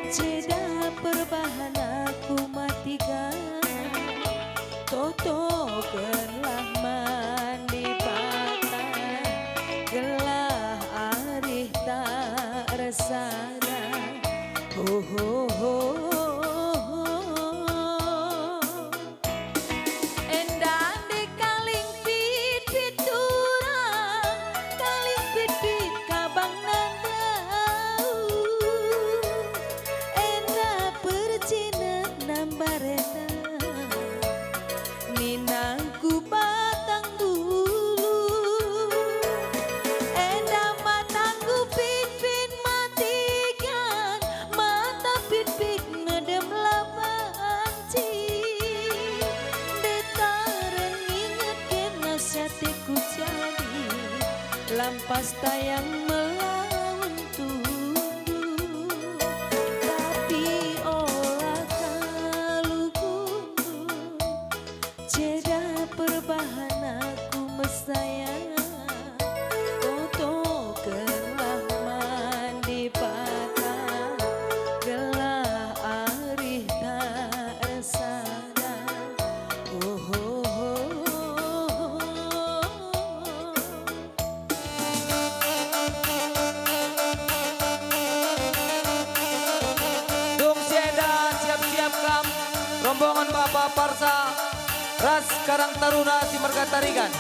Jeda perubahan aku matikan Toto gelah mandi patah Gelah arih tak resana Ho ho ho Endang di kaling pit turang Kaling pit kabang nandau Enda percina nambarena Minangku batang bulu Enda matangku pit matikan Mata pit ngedem lapanci Detaren inget ke nasihatku jadi Lampas tayang melawan tunduk Tapi olah kalu kundur Jeda perubahan aku mesayang Toto gelah mandi patah Gelah arih tak resana Oh, oh, oh. Dung Seda siap-siap kam rombongan Bapak Parsa Ras Karang Taruna si Margatarigan.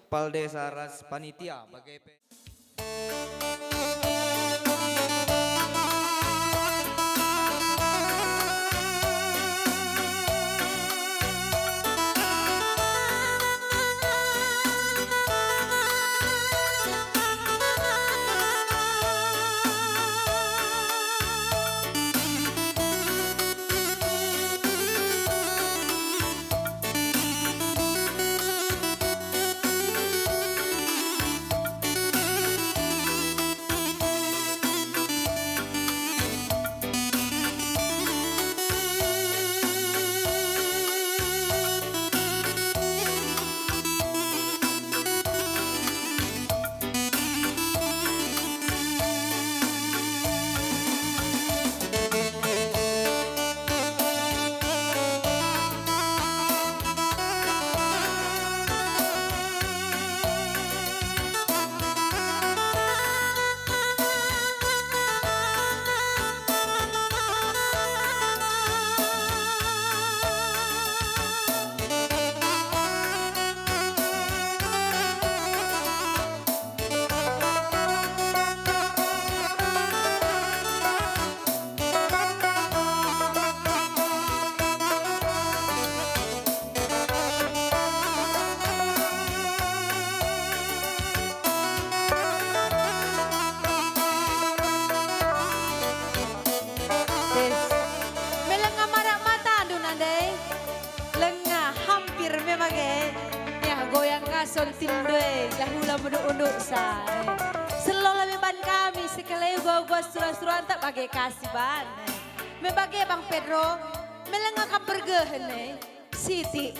Kepala Desa Ras Panitia bagai melengah marak mata anu nandai lengah hampir memang ya goyang ngasol timdue lahula menduk-unduk say selola memban kami sekali gua suruh-suruhan tak bagai kasih ban membagai Bang Pedro melengah kapergehen Siti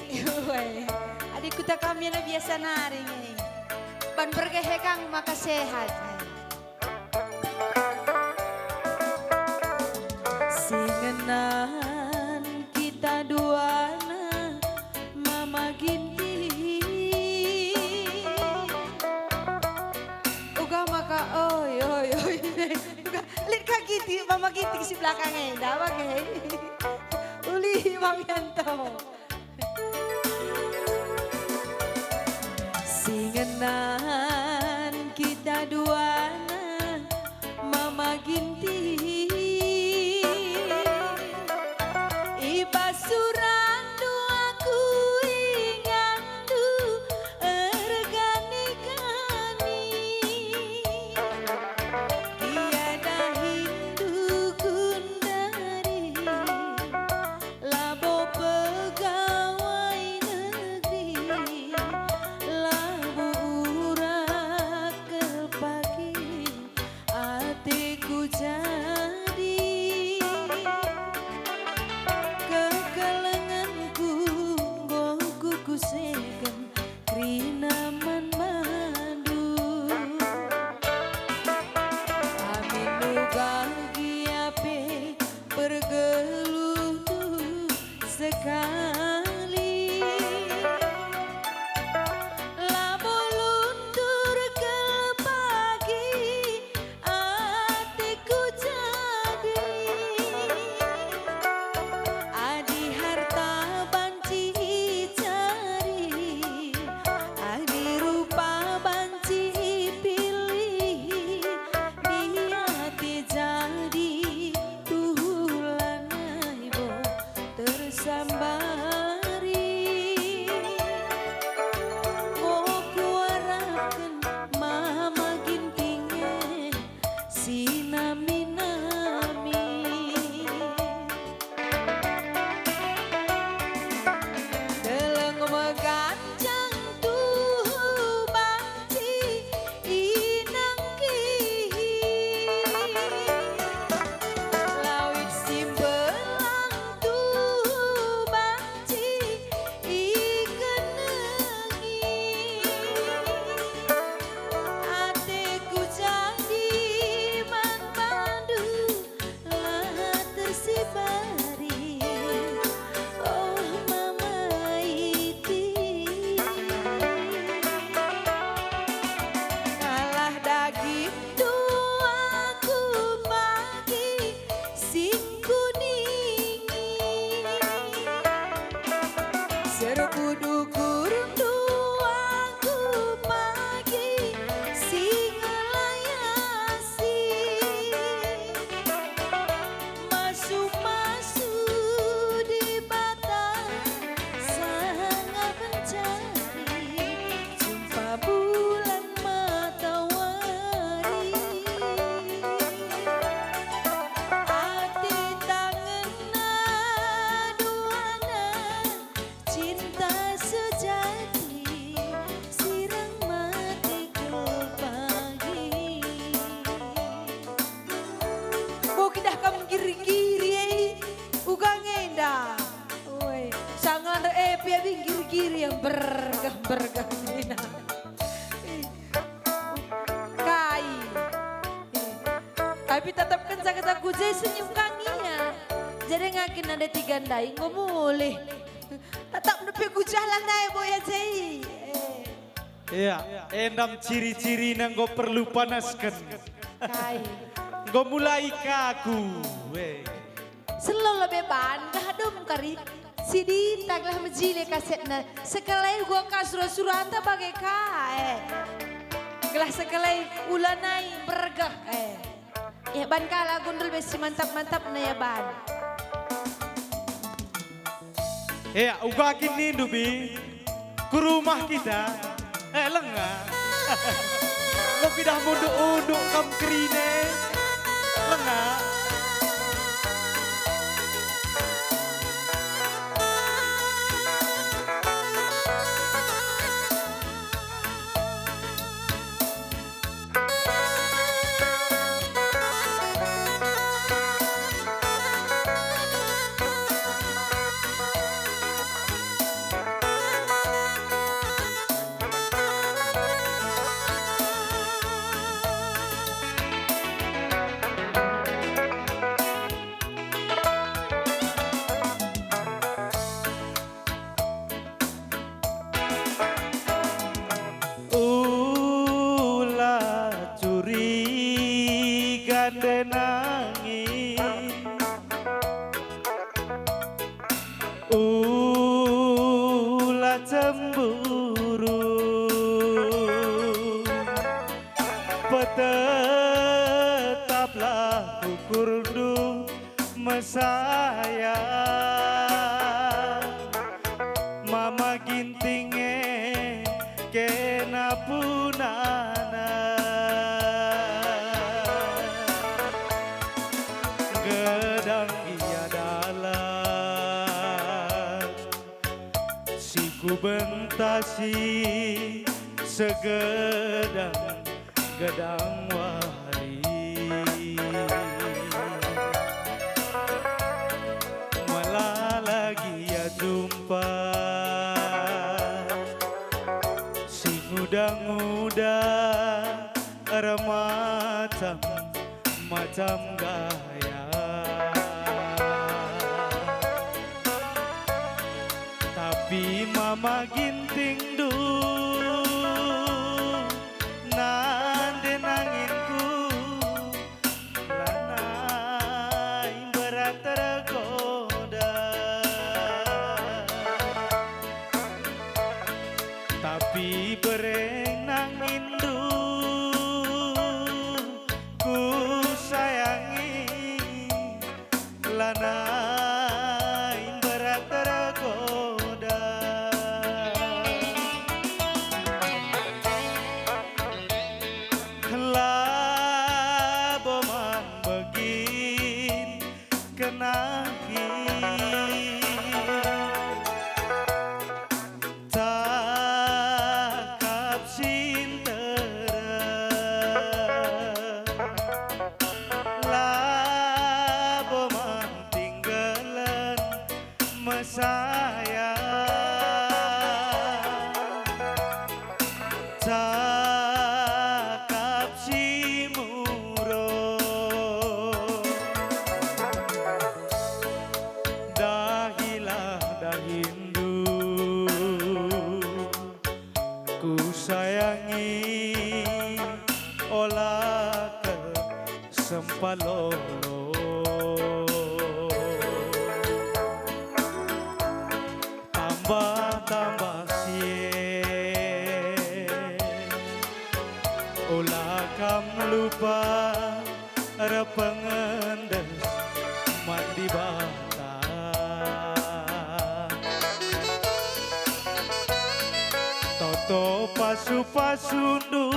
adikku tak kami yang biasa naring ban bergehekang maka sehat singenan kita duana mama ginti uga maka oi uga lihat kak ginti mama ginti si belakangnya dah bagai uli Bang Yanto singenan kita duana mama ginti Basuran duaku ingandu ergani-gani tiada hindu gundari labo pegawai negeri labu urak kepagi hatiku jadi segan krinaman madu amin bahagia pe pergeluh sekali labo luntur ke pagi hatiku jadi adi harta banci jadi tuhulan ibu tersambang kiri yang bergah Nina. Kai. Tapi tetap kan sakit aku jadi senyum kanginya. Jadi ngakin ada tiga ndai ngomoleh. Tetap nepi ku jalan naik boya cai. Iya, endam ciri-ciri nang go perlu panaskan. Kai. Go mulai kaku. Selalu beban kahadum kari. Sidi taglah majile kasetna. Sekalai gua kasura-sura anta bagai kae. Gelah sekalai ulanai bergah. Ya ban kala gundul besi mantap-mantap na ya ban. Iya, ugakin nih Dubi. Ke rumah kita. Lengah. Lo pindah munduk-unduk kam kerine. Lengah. Nangis ulah cemburu tetaplah kukurdu mesaya mama gintinge kena punana gedang ia dalam siku bentasi segedang gedang wari malah lagi ya jumpa si muda-muda macam gaya tapi mama ginting du nande nanginku lanai berat tergoda tapi bereng nangin du ku sayangi lanai berat tergoda laboman begin kenangi takap sintera laboman tinggalan mesaya cakap si muro dahilah dahindu ku sayangi olah ke sempalolo tambah sie ulah kam lupa repengendes mandi bata toto pasu-pasundu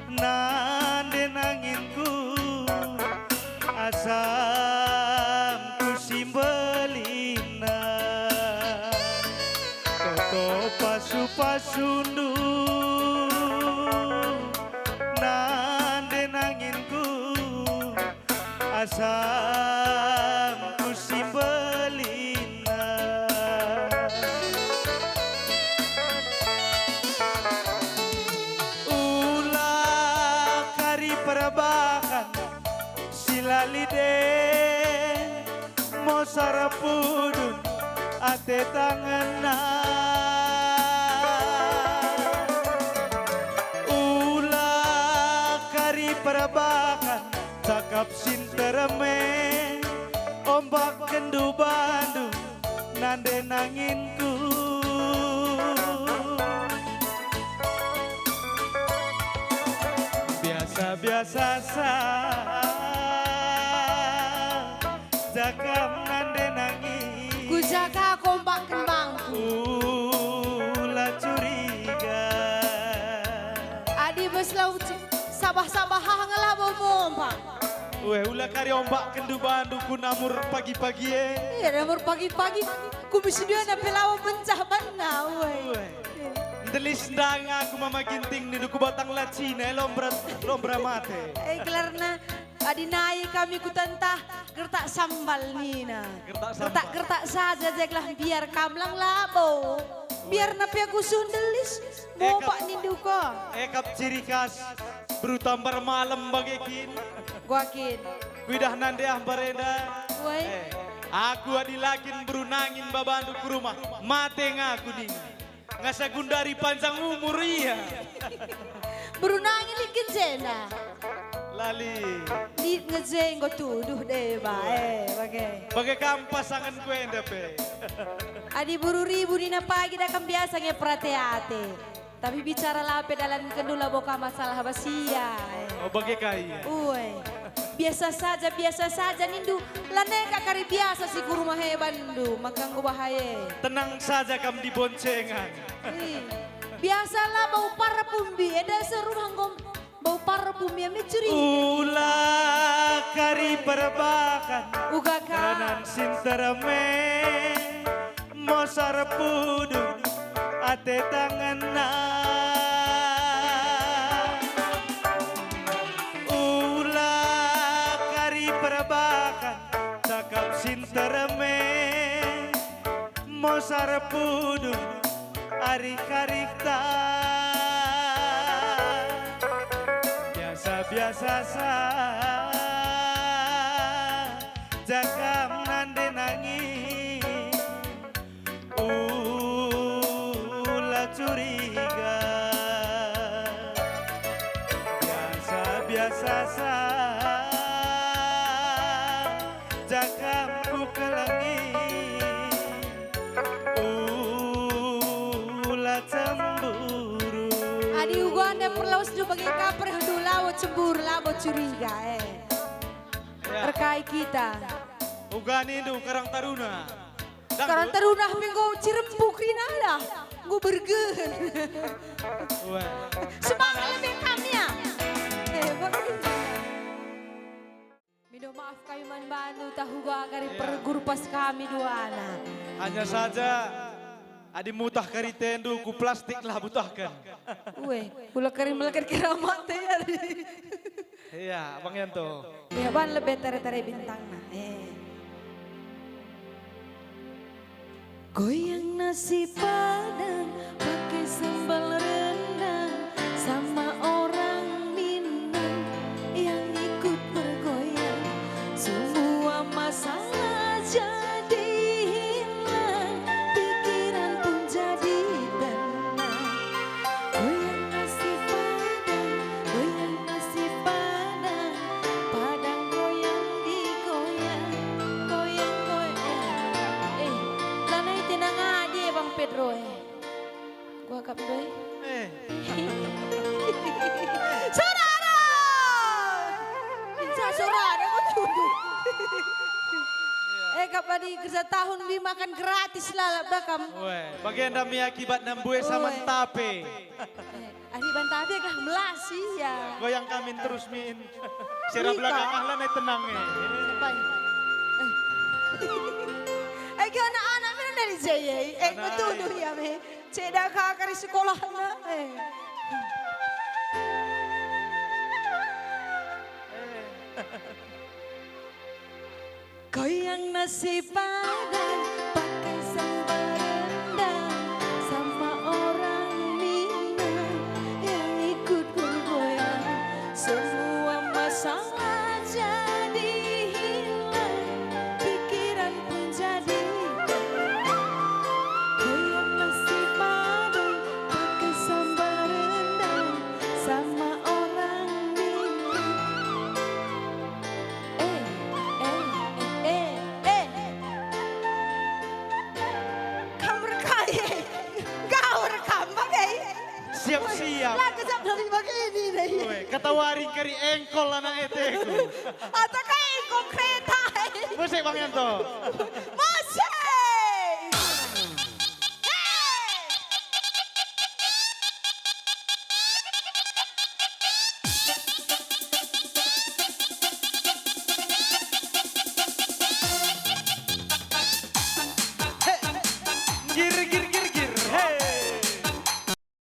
nande nanginku asam ku simbelina toto pasu-pasundu nande nanginku asam ku simbelina ate tangenan ulah kari perbakan cakap sintereme ombak kendu Bandung nande nanginku biasa-biasa jakam nande nangis Ku jaga kompak kembangku. ulah curiga Adi beslau sabah-sabah hangalah bomba. weh ulah kari ombak kendu Bandung ku namur pagi-pagi Iya, nomor pagi-pagi ku mesti dia na pelawa pencah bana, weh. Delis ndang aku mama ginting ni ku batang lacina lombra mate Karena adi naik kami ku tentah gertak sambal nina. Gertak sambal. Gertak saja jeklah biar kamlang labo. Biar napi aku sundelis mau pak ninduko. ekap ciri khas berutambar malam bagekin Guakin. kuidah nande ambareda Weh. aku adilakin berunangin babandu ke rumah mate ngaku nih ngasa gundari panjang umur iya Berunangin likin jena. lali Di ngejeng go tuduh deh bagai. bagai kampas sangan kue pe Adi buru ribu nina pagi dah kan biasanya prateate. Tapi bicara lape dalam kendula boka masalah basia. oh bagai kai Uwe. Biasa saja nindu. Laneka kari biasa si guru mahe bandu. Makang bahaya. tenang saja kam di boncengan Biasalah bau parfum ada seru hanggom bau parfum yang mencuri. ulah kari perbakan Uga kanan ka. sintereme mosar pudu ate tangenan ulah kari perbakan cakap sintereme mosar pudu ari karikta biasa-biasa jakam nande nangis ulah curiga biasa-biasa jakam ku kelangit ulah cemburu Adi uganda perlaus du bagi kaper hendu lawo cembur lawo curiga Terkait kita. ugani du karang taruna Karena terunah minggu cirempuk nada. Gue bergen. Wah. Semangat lebih kami ya. Minta maaf kayu man banu tahu gua kari perguru pas kami dua anak. Hanya saja adi mutah kari tendu ku plastik lah butahkan. Weh, gula kari melekat keramat ya. Iya, Bang Yanto. Ya ban lebih tere-tere bintang nah. Goyang nasi padang pakai sambal rendang sama orang Minang yang ikut bergoyang. Semua masalah jadi hilang, pikiran pun jadi tenang. Goyang nasi padang, padang goyang digoyang, goyang. Lanai tenang aja Bang Pedro. Gua kap doi. Saudara! Bisa saudara kau tunduk. Kapadi kerja tahun bi makan gratis lah bakam. Weh, bagian dami akibat nambue sama Weh. tape. Ari bantabe kah melasi ya. Goyang kamin terus min. Sira belakang ahlan ay tenang Pai. Ke anak-anak mana dari Jaya? Betul ya me. Ceda kakak di sekolah na. Goyang nasi padang pakai sambal rendang sama orang Minang yang ikut bergoyang. Semua masalah jadi hilang, pikiran pun jadi tenang. siap-siap. Lagu siap dari begini deh. Weh, katawarin kari engkol anak eteku. Atau kayak konkreta. Musik Bang Yanto. Masih.